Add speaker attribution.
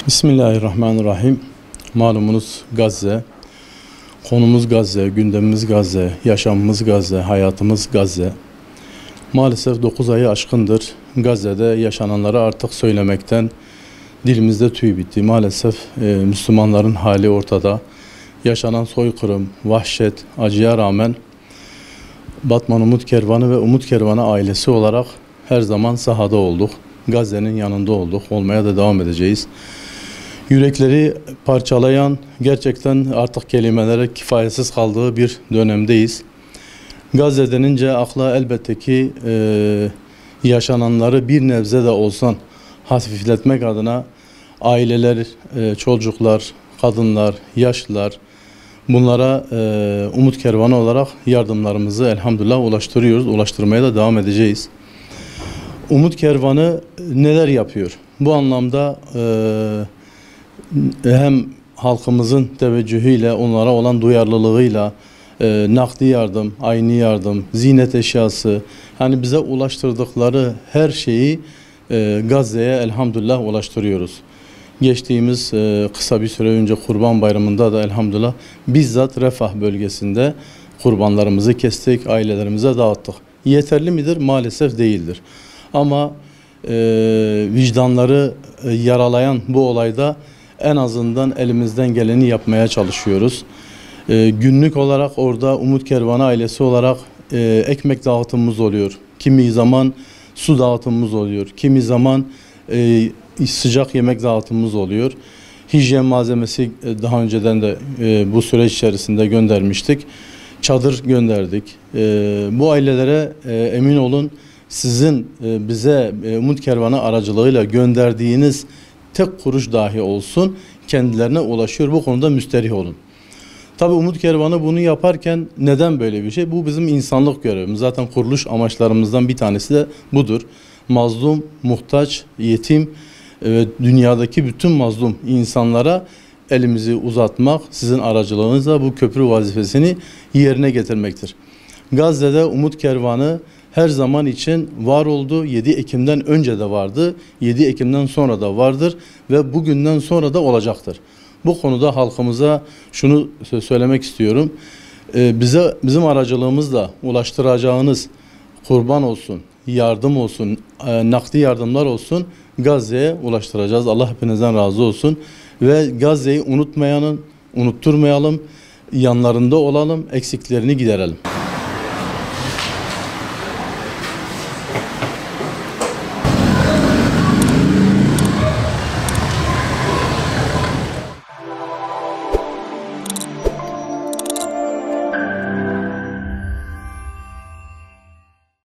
Speaker 1: Bismillahirrahmanirrahim. Malumunuz Gazze. Konumuz Gazze, gündemimiz Gazze, yaşamımız Gazze, hayatımız Gazze. Maalesef 9 ayı aşkındır. Gazze'de yaşananları artık söylemekten dilimizde tüy bitti. Maalesef Müslümanların hali ortada. Yaşanan soykırım, vahşet, acıya rağmen Batman Umut Kervanı ve Umut Kervanı ailesi olarak her zaman sahada olduk. Gazze'nin yanında olduk. Olmaya da devam edeceğiz. Yürekleri parçalayan, gerçekten artık kelimelere kifayetsiz kaldığı bir dönemdeyiz. Gazze denince akla elbette ki yaşananları bir nebze de olsan hafifletmek adına aileler, çocuklar, kadınlar, yaşlılar, bunlara Umut Kervanı olarak yardımlarımızı elhamdülillah ulaştırıyoruz. Ulaştırmaya da devam edeceğiz. Umut Kervanı neler yapıyor? Bu anlamda hem halkımızın teveccühüyle, onlara olan duyarlılığıyla nakdi yardım, ayni yardım, ziynet eşyası, hani bize ulaştırdıkları her şeyi Gazze'ye elhamdülillah ulaştırıyoruz. Geçtiğimiz kısa bir süre önce Kurban Bayramı'nda da elhamdülillah bizzat Refah bölgesinde kurbanlarımızı kestik, ailelerimize dağıttık. Yeterli midir? Maalesef değildir. Ama vicdanları yaralayan bu olayda en azından elimizden geleni yapmaya çalışıyoruz. Günlük olarak orada Umut Kervanı ailesi olarak ekmek dağıtımımız oluyor. Kimi zaman su dağıtımımız oluyor. Kimi zaman sıcak yemek dağıtımımız oluyor. Hijyen malzemesi daha önceden de bu süreç içerisinde göndermiştik. Çadır gönderdik. Bu ailelere emin olun, sizin bize Umut Kervanı aracılığıyla gönderdiğiniz tek kuruş dahi olsun kendilerine ulaşıyor. Bu konuda müsterih olun. Tabii Umut Kervanı bunu yaparken neden böyle bir şey? Bu bizim insanlık görevimiz. Zaten kuruluş amaçlarımızdan bir tanesi de budur. Mazlum, muhtaç, yetim ve dünyadaki bütün mazlum insanlara elimizi uzatmak, sizin aracılığınızla bu köprü vazifesini yerine getirmektir. Gazze'de Umut Kervanı her zaman için var oldu. 7 Ekim'den önce de vardı. 7 Ekim'den sonra da vardır ve bugünden sonra da olacaktır. Bu konuda halkımıza şunu söylemek istiyorum. Bizim aracılığımızla ulaştıracağınız kurban olsun, yardım olsun, nakdi yardımlar olsun Gazze'ye ulaştıracağız. Allah hepinizden razı olsun. Ve Gazze'yi unutturmayalım, yanlarında olalım, eksiklerini giderelim.